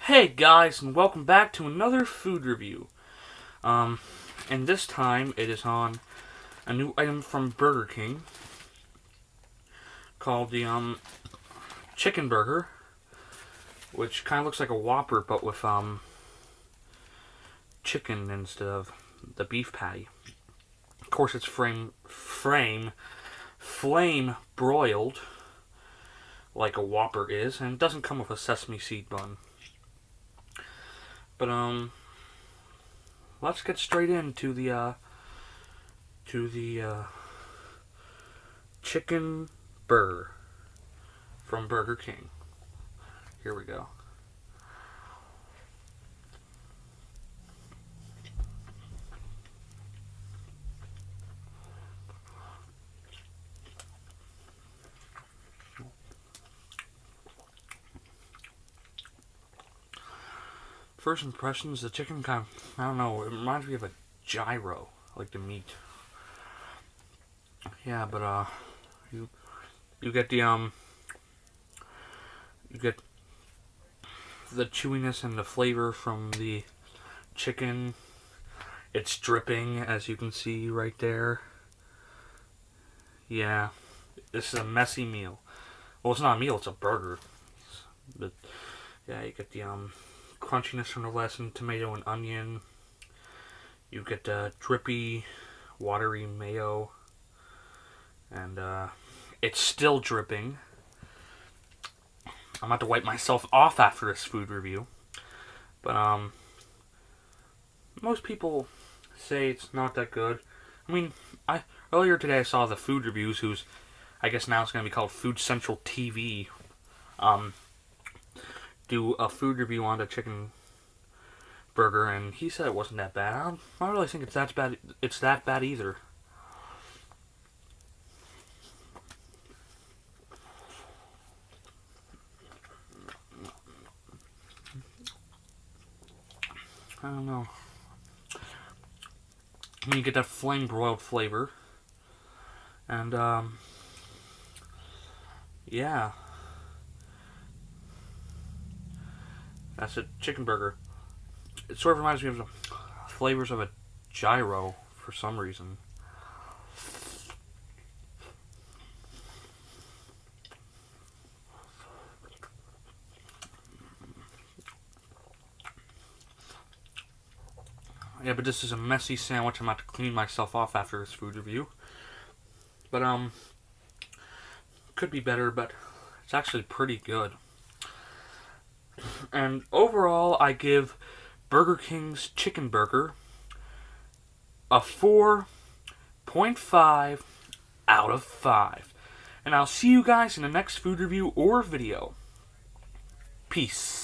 Hey guys, and welcome back to another food review. And this time it is on a new item from Burger King called the chicken burger, which kind of looks like a Whopper but with chicken instead of the beef patty. Of course, it's flame broiled like a Whopper is, and it doesn't come with a sesame seed bun. But let's get straight into the chicken burger from Burger King. Here we go. First impressions, the chicken kind of, I don't know, it reminds me of a gyro, like the meat. Yeah, but you get the you get the chewiness and the flavor from the chicken. It's dripping, as you can see right there. Yeah, this is a messy meal. Well, it's not a meal; it's a burger. But yeah, you get the crunchiness from the lettuce and tomato and onion. You get the drippy, watery mayo, and it's still dripping. I'm about to wipe myself off after this food review, but most people say it's not that good. I mean, earlier today I saw the food reviews, who's I guess now it's going to be called Food Central TV. Do a food review on the chicken burger, and he said it wasn't that bad. I don't really think it's that bad. It's that bad either. I don't know. You get that flame broiled flavor, and yeah, that's a chicken burger. It sort of reminds me of the flavors of a gyro for some reason. Yeah, but this is a messy sandwich. I'm about to clean myself off after this food review. But could be better, but it's actually pretty good. And overall, I give Burger King's chicken burger a 4.5 out of 5. And I'll see you guys in the next food review or video. Peace.